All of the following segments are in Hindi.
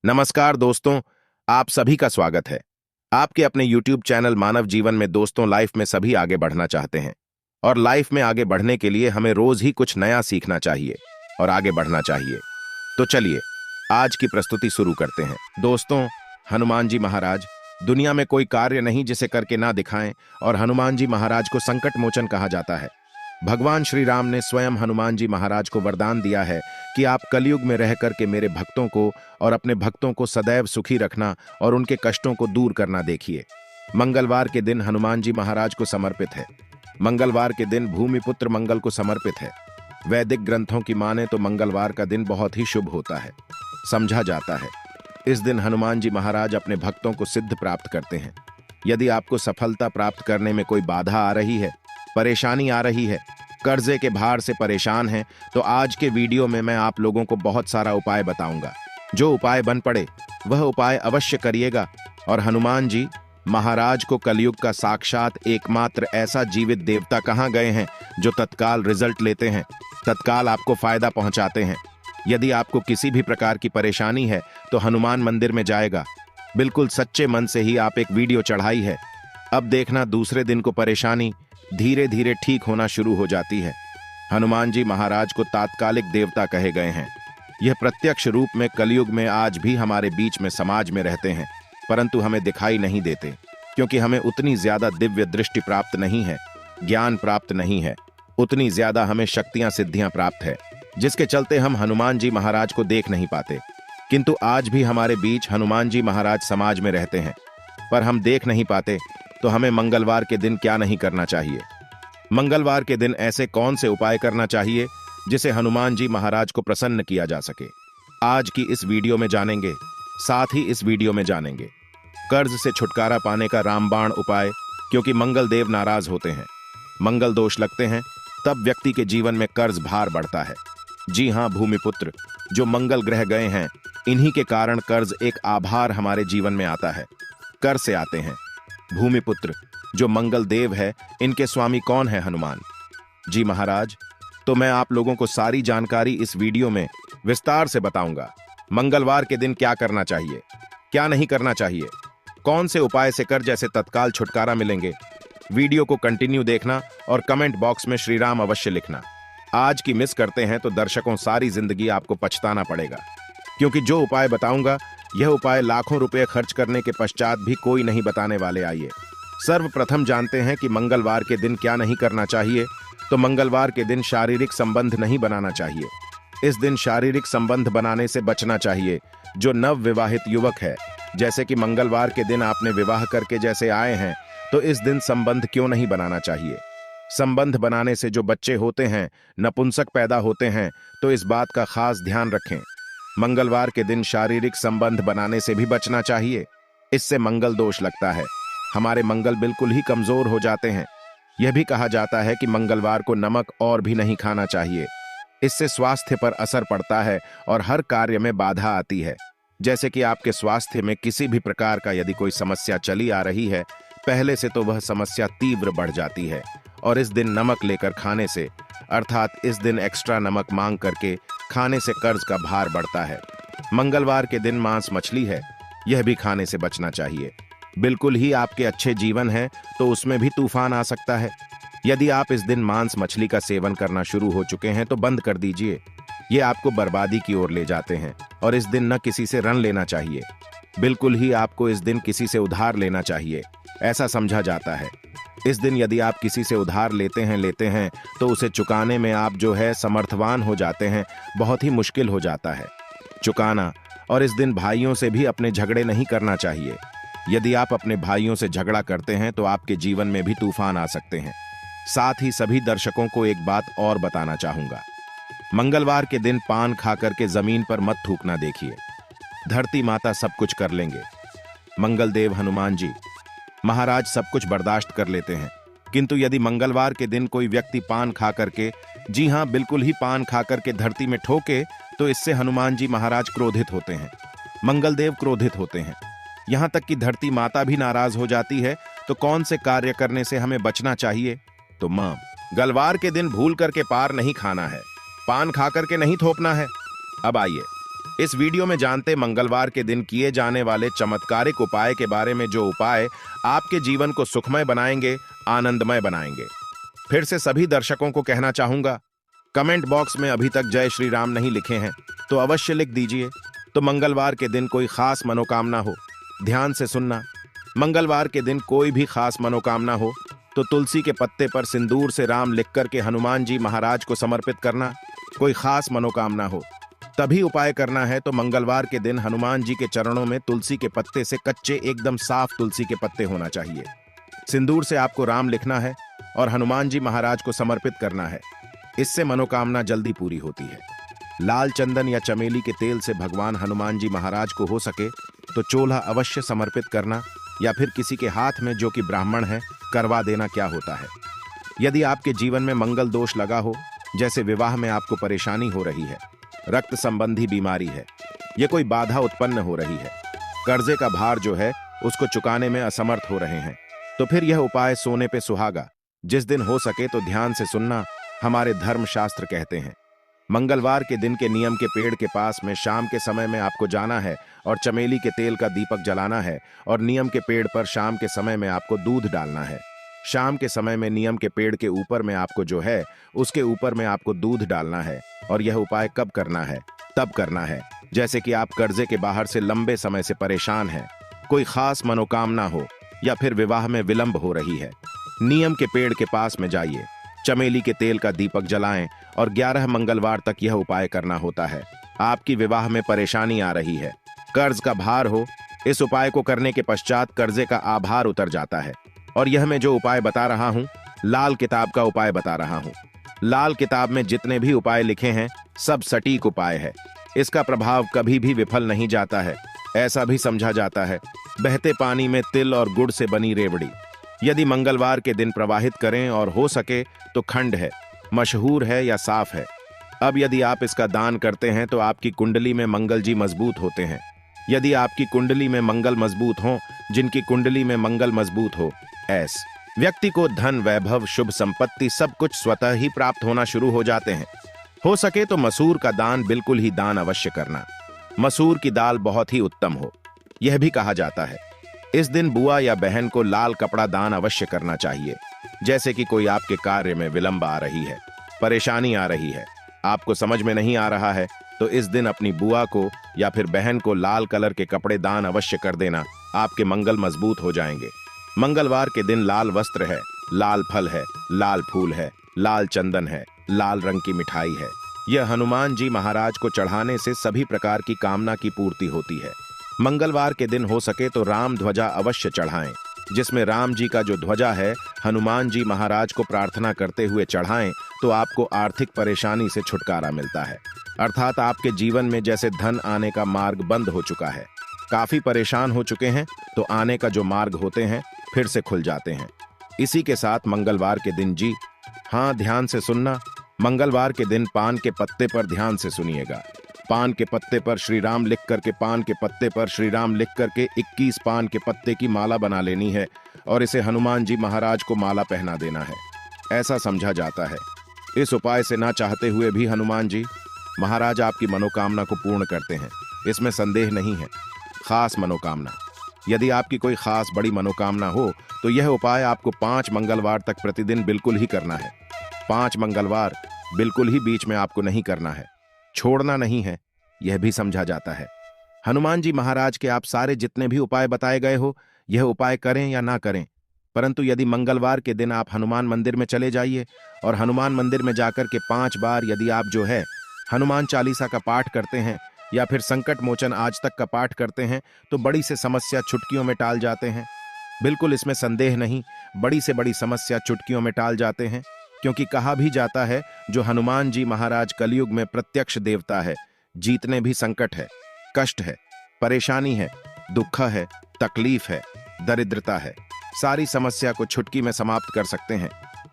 नमस्कार दोस्तों, आप सभी का स्वागत है आपके अपने YouTube चैनल मानव जीवन में। दोस्तों, लाइफ में सभी आगे बढ़ना चाहते हैं और लाइफ में आगे बढ़ने के लिए हमें रोज ही कुछ नया सीखना चाहिए और आगे बढ़ना चाहिए। तो चलिए आज की प्रस्तुति शुरू करते हैं। दोस्तों, हनुमान जी महाराज, दुनिया में कोई कार्य नहीं जिसे करके ना दिखाएं और हनुमान जी महाराज को संकट मोचन कहा जाता है। भगवान श्री राम ने स्वयं हनुमान जी महाराज को वरदान दिया है कि आप कलयुग में रह करके मेरे भक्तों को और अपने भक्तों को सदैव सुखी रखना और उनके कष्टों को दूर करना। देखिए, मंगलवार के दिन हनुमान जी महाराज को समर्पित है। मंगलवार के दिन भूमिपुत्र मंगल को समर्पित है। वैदिक ग्रंथों की माने तो मंगलवार का दिन बहुत ही शुभ होता है, समझा जाता है। इस दिन हनुमान जी महाराज अपने भक्तों को सिद्ध प्राप्त करते हैं। यदि आपको सफलता प्राप्त करने में कोई बाधा आ रही है, परेशानी आ रही है, कर्जे के भार से परेशान हैं, तो आज के वीडियो में मैं आप लोगों को बहुत सारा उपाय बताऊंगा। जो उपाय बन पड़े वह उपाय अवश्य करिएगा। और हनुमान जी महाराज को कलयुग का साक्षात एकमात्र ऐसा जीवित देवता कहाँ गए हैं जो तत्काल रिजल्ट लेते हैं, तत्काल आपको फायदा पहुंचाते हैं। यदि आपको किसी भी प्रकार की परेशानी है तो हनुमान मंदिर में जाएगा। बिल्कुल सच्चे मन से ही आप एक वीडियो चढ़ाई है। अब देखना, दूसरे दिन को परेशानी धीरे धीरे ठीक होना शुरू हो जाती है। हनुमान जी महाराज को तात्कालिक देवता कहे गए हैं। यह प्रत्यक्ष रूप में कलयुग में आज भी हमारे बीच में समाज में रहते हैं, परंतु हमें दिखाई नहीं देते क्योंकि हमें उतनी ज्यादा दिव्य दृष्टि प्राप्त नहीं है, ज्ञान प्राप्त नहीं है, उतनी ज्यादा हमें शक्तियां सिद्धियां प्राप्त है, जिसके चलते हम हनुमान जी महाराज को देख नहीं पाते। किंतु आज भी हमारे बीच हनुमान जी महाराज समाज में रहते हैं, पर हम देख नहीं पाते। तो हमें मंगलवार के दिन क्या नहीं करना चाहिए? मंगलवार के दिन ऐसे कौन से उपाय करना चाहिए जिसे हनुमान जी महाराज को प्रसन्न किया जा सके, आज की इस वीडियो में जानेंगे। साथ ही इस वीडियो में जानेंगे कर्ज से छुटकारा पाने का रामबाण उपाय, क्योंकि मंगल देव नाराज होते हैं, मंगल दोष लगते हैं, तब व्यक्ति के जीवन में कर्ज भार बढ़ता है। जी हां भूमिपुत्र, जो मंगल ग्रह गए हैं, इन्हीं के कारण कर्ज एक आभार हमारे जीवन में आता है। कर से आते हैं। भूमिपुत्र जो मंगल देव है, इनके स्वामी कौन है? हनुमान जी महाराज। तो मैं आप लोगों को सारी जानकारी इस वीडियो में विस्तार से बताऊंगा। मंगलवार के दिन क्या करना चाहिए, क्या नहीं करना चाहिए, कौन से उपाय से कर्ज जैसे तत्काल छुटकारा मिलेंगे। वीडियो को कंटिन्यू देखना और कमेंट बॉक्स में श्री राम अवश्य लिखना। आज की मिस करते हैं तो दर्शकों, सारी जिंदगी आपको पछताना पड़ेगा, क्योंकि जो उपाय बताऊंगा यह उपाय लाखों रुपए खर्च करने के पश्चात भी कोई नहीं बताने वाले। आइए सर्वप्रथम जानते हैं कि मंगलवार के दिन क्या नहीं करना चाहिए। तो मंगलवार के दिन शारीरिक संबंध नहीं बनाना चाहिए। इस दिन शारीरिक संबंध बनाने से बचना चाहिए। जो नव विवाहित युवक है, जैसे कि मंगलवार के दिन आपने विवाह करके जैसे आए हैं, तो इस दिन संबंध क्यों नहीं बनाना चाहिए। संबंध बनाने से जो बच्चे होते हैं, नपुंसक पैदा होते हैं, तो इस बात का खास ध्यान रखें। मंगलवार के दिन शारीरिक संबंध बनाने से भी बचना चाहिए। इससे मंगल दोष लगता है, हमारे मंगल बिल्कुल ही कमजोर हो जाते हैं। यह भी कहा जाता है कि मंगलवार को नमक और भी नहीं खाना चाहिए। इससे स्वास्थ्य पर असर पड़ता है और हर कार्य में बाधा आती है। जैसे कि आपके स्वास्थ्य में किसी भी प्रकार का यदि कोई समस्या चली आ रही है, पहले से तो वह समस्या तीव्र बढ़ जाती है। और इस दिन नमक लेकर खाने से, अर्थात इस दिन एक्स्ट्रा नमक मांग करके खाने से कर्ज का भार बढ़ता है। मंगलवार के दिन मांस मछली है, यह भी खाने से बचना चाहिए। बिल्कुल ही आपके अच्छे जीवन है तो उसमें भी तूफान आ सकता है। यदि आप इस दिन मांस मछली का सेवन करना शुरू हो चुके हैं तो बंद कर दीजिए। ये आपको बर्बादी की ओर ले जाते हैं। और इस दिन न किसी से ऋण लेना चाहिए। बिल्कुल ही आपको इस दिन किसी से उधार लेना चाहिए, ऐसा समझा जाता है। इस दिन यदि आप किसी से उधार लेते हैं तो उसे चुकाने में आप जो है समर्थवान हो जाते हैं, बहुत ही मुश्किल हो जाता है चुकाना। और इस दिन भाइयों से भी अपने झगड़े नहीं करना चाहिए। यदि आप अपने भाइयों से झगड़ा करते हैं तो आपके जीवन में भी तूफान आ सकते हैं। साथ ही सभी दर्शकों को एक बात और बताना चाहूंगा, मंगलवार के दिन पान खा करके जमीन पर मत थूकना। देखिए, धरती माता सब कुछ कर लेंगे। मंगल देव हनुमान जी महाराज सब कुछ बर्दाश्त कर लेते हैं, किंतु यदि मंगलवार के दिन कोई व्यक्ति पान खा करके, जी हां बिल्कुल ही पान खा करके धरती में ठोके, तो इससे हनुमान जी महाराज क्रोधित होते हैं, मंगल देव क्रोधित होते हैं। यहां तक कि धरती माता भी नाराज हो जाती है। तो कौन से कार्य करने से हमें बचना चाहिए? तो मंगलवार के दिन भूल करके पार नहीं खाना है, पान खा करके नहीं थोपना है। अब आइए इस वीडियो में जानते मंगलवार के दिन किए जाने वाले चमत्कारिक उपाय के बारे में, जो उपाय आपके जीवन को सुखमय बनाएंगे, आनंदमय बनाएंगे। फिर से सभी दर्शकों को कहना चाहूंगा, कमेंट बॉक्स में अभी तक जय श्री राम नहीं लिखे हैं तो अवश्य लिख दीजिए। तो मंगलवार के दिन कोई खास मनोकामना हो, ध्यान से सुनना। मंगलवार के दिन कोई भी खास मनोकामना हो तो तुलसी के पत्ते पर सिंदूर से राम लिख करके हनुमान जी महाराज को समर्पित करना। कोई खास मनोकामना हो तभी उपाय करना है तो मंगलवार के दिन हनुमान जी के चरणों में तुलसी के पत्ते से कच्चे एकदम साफ तुलसी के पत्ते होना चाहिए। सिंदूर से आपको राम लिखना है और हनुमान जी महाराज को समर्पित करना है। इससे मनोकामना जल्दी पूरी होती है। लाल चंदन या चमेली के तेल से भगवान हनुमान जी महाराज को हो सके तो चोला अवश्य समर्पित करना, या फिर किसी के हाथ में जो कि ब्राह्मण है करवा देना। क्या होता है, यदि आपके जीवन में मंगल दोष लगा हो, जैसे विवाह में आपको परेशानी हो रही है, रक्त संबंधी बीमारी है, ये कोई बाधा उत्पन्न हो रही है, कर्जे का भार जो है उसको चुकाने में असमर्थ हो रहे हैं, तो फिर यह उपाय सोने पे सुहागा जिस दिन हो सके तो ध्यान से सुनना। हमारे धर्मशास्त्र कहते हैं मंगलवार के दिन के नियम के पेड़ के पास में शाम के समय में आपको जाना है और चमेली के तेल का दीपक जलाना है, और नियम के पेड़ पर शाम के समय में आपको दूध डालना है। शाम के समय में नियम के पेड़ के ऊपर में आपको जो है उसके ऊपर में आपको दूध डालना है। और यह उपाय कब करना है? तब करना है जैसे कि आप कर्जे के बाहर से लंबे समय से परेशान हैं, कोई खास मनोकामना हो, या फिर विवाह में विलंब हो रही है। नियम के पेड़ के पास में जाइए, चमेली के तेल का दीपक जलाएं और 11 मंगलवार तक यह उपाय करना होता है। आपकी विवाह में परेशानी आ रही है, कर्ज का भार हो, इस उपाय को करने के पश्चात कर्जे का आभार उतर जाता है। और यह मैं जो उपाय बता रहा हूं, लाल किताब का उपाय बता रहा हूं। लाल किताब में जितने भी उपाय लिखे हैं सब सटीक उपाय है। इसका प्रभाव कभी भी विफल नहीं जाता है। ऐसा भी समझा जाता है बहते पानी में तिल और गुड़ से बनी रेवड़ी यदि मंगलवार के दिन प्रवाहित करें और हो सके तो खंड है, मशहूर है या साफ है। अब यदि आप इसका दान करते हैं तो आपकी कुंडली में मंगल जी मजबूत होते हैं। यदि आपकी कुंडली में मंगल मजबूत हो, जिनकी कुंडली में मंगल मजबूत हो, ऐसे व्यक्ति को धन, वैभव, शुभ संपत्ति सब कुछ स्वतः ही प्राप्त होना शुरू हो जाते हैं। हो सके तो मसूर का दान बिल्कुल ही दान अवश्य करना। मसूर की दाल बहुत ही उत्तम हो, यह भी कहा जाता है। इस दिन बुआ या बहन को लाल कपड़ा दान अवश्य करना चाहिए। जैसे कि कोई आपके कार्य में विलंब आ रही है, परेशानी आ रही है, आपको समझ में नहीं आ रहा है, तो इस दिन अपनी बुआ को या फिर बहन को लाल कलर के कपड़े दान अवश्य कर देना। आपके मंगल मजबूत हो जाएंगे। मंगलवार के दिन लाल वस्त्र है, लाल फल है, लाल फूल है, लाल चंदन है, लाल रंग की मिठाई है। यह हनुमान जी महाराज को चढ़ाने से सभी प्रकार की कामना की पूर्ति होती है। मंगलवार के दिन हो सके तो राम ध्वजा अवश्य चढ़ाएं, जिसमें राम जी का जो ध्वजा है हनुमान जी महाराज को प्रार्थना करते हुए चढ़ाएं तो आपको आर्थिक परेशानी से छुटकारा मिलता है। अर्थात आपके जीवन में जैसे धन आने का मार्ग बंद हो चुका है, काफी परेशान हो चुके हैं, तो आने का जो मार्ग होते हैं फिर से खुल जाते हैं। इसी के साथ मंगलवार के दिन जी हाँ, ध्यान से सुनना, मंगलवार के दिन पान के पत्ते पर ध्यान से सुनिएगा। पान के पत्ते पर श्री राम लिख करके, पान के पत्ते पर श्री राम लिख करके 21 पान के पत्ते की माला बना लेनी है और इसे हनुमान जी महाराज को माला पहना देना है। ऐसा समझा जाता है इस उपाय से ना चाहते हुए भी हनुमान जी महाराज आपकी मनोकामना को पूर्ण करते हैं, इसमें संदेह नहीं है। खास मनोकामना, यदि आपकी कोई खास बड़ी मनोकामना हो तो यह उपाय आपको 5 मंगलवार तक प्रतिदिन बिल्कुल ही करना है। 5 मंगलवार बिल्कुल ही बीच में आपको नहीं करना है, छोड़ना नहीं है, यह भी समझा जाता है। हनुमान जी महाराज के आप सारे जितने भी उपाय बताए गए हो, यह उपाय करें या ना करें, परंतु यदि मंगलवार के दिन आप हनुमान मंदिर में चले जाइए और हनुमान मंदिर में जाकर के 5 बार यदि आप जो है हनुमान चालीसा का पाठ करते हैं या फिर संकट मोचन आज तक का पाठ करते हैं तो बड़ी से समस्या चुटकियों में टाल जाते हैं। बिल्कुल इसमें संदेह नहीं, बड़ी से बड़ी समस्या चुटकियों में टाल जाते हैं, क्योंकि कहा भी जाता है जो हनुमान जी महाराज कलयुग में प्रत्यक्ष देवता है। जीतने भी संकट है, कष्ट है, परेशानी है, दुख है, तकलीफ है, दरिद्रता है, सारी समस्या को चुटकी में समाप्त कर सकते हैं।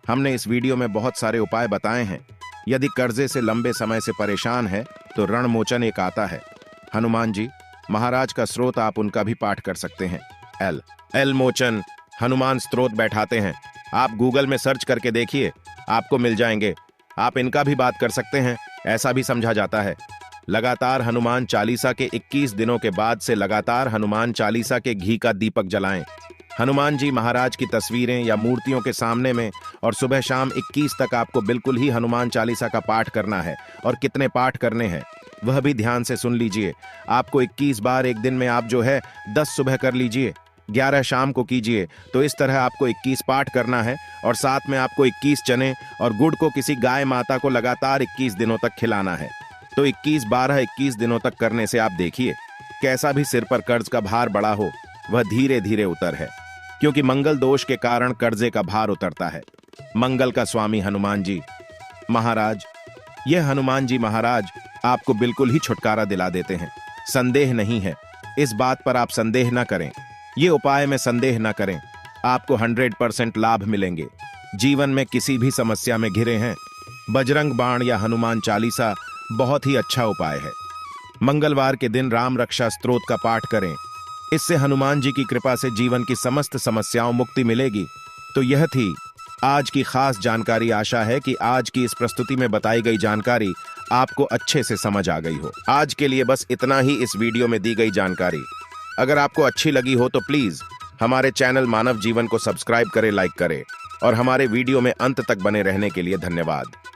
हमने इस वीडियो में बहुत सारे उपाय बताए हैं। यदि कर्जे से लंबे समय से परेशान है तो रणमोचन एक आता है। हनुमान जी महाराज का स्रोत आप उनका भी पाठ कर सकते हैं। एल मोचन हनुमान स्त्रोत बैठाते हैं, आप गूगल में सर्च करके देखिए, आपको मिल जाएंगे। आप इनका भी बात कर सकते हैं, ऐसा भी समझा जाता है। लगातार हनुमान चालीसा के 21 दिनों के बाद से लगातार हनुमान चालीसा के घी का दीपक जलाएं। हनुमान जी महाराज की तस्वीरें या मूर्तियों के सामने में और सुबह शाम 21 तक आपको बिल्कुल ही हनुमान चालीसा का पाठ करना है। और कितने पाठ करने हैं वह भी ध्यान से सुन लीजिए। आपको 21 बार एक दिन में आप जो है 10 सुबह कर लीजिए, 11 शाम को कीजिए। तो इस तरह आपको 21 पाठ करना है और साथ में आपको 21 चने और गुड़ को किसी गाय माता को लगातार 21 दिनों तक खिलाना है। तो 21 दिनों तक करने से आप देखिए कैसा भी सिर पर कर्ज का भार बड़ा हो वह धीरे धीरे उतर है, क्योंकि मंगल दोष के कारण कर्जे का भार उतरता है। मंगल का स्वामी हनुमान जी महाराज, यह हनुमान जी महाराज आपको बिल्कुल ही छुटकारा दिला देते हैं। संदेह नहीं है, इस बात पर आप संदेह न करें, ये उपाय में संदेह न करें, आपको 100% लाभ मिलेंगे। जीवन में किसी भी समस्या में घिरे हैं, बजरंग बाण या हनुमान चालीसा बहुत ही अच्छा उपाय है। मंगलवार के दिन राम रक्षा स्तोत्र का पाठ करें, इससे हनुमान जी की कृपा से जीवन की समस्त समस्याओं मुक्ति मिलेगी। तो यह थी आज की खास जानकारी। आशा है कि आज की इस प्रस्तुति में बताई गई जानकारी आपको अच्छे से समझ आ गई हो। आज के लिए बस इतना ही इस वीडियो में दी गई जानकारी। अगर आपको अच्छी लगी हो तो प्लीज हमारे चैनल मानव जीवन को सब्सक्राइब करें, लाइक करें और हमारे वीडियो में अंत तक बने रहने के लिए धन्यवाद।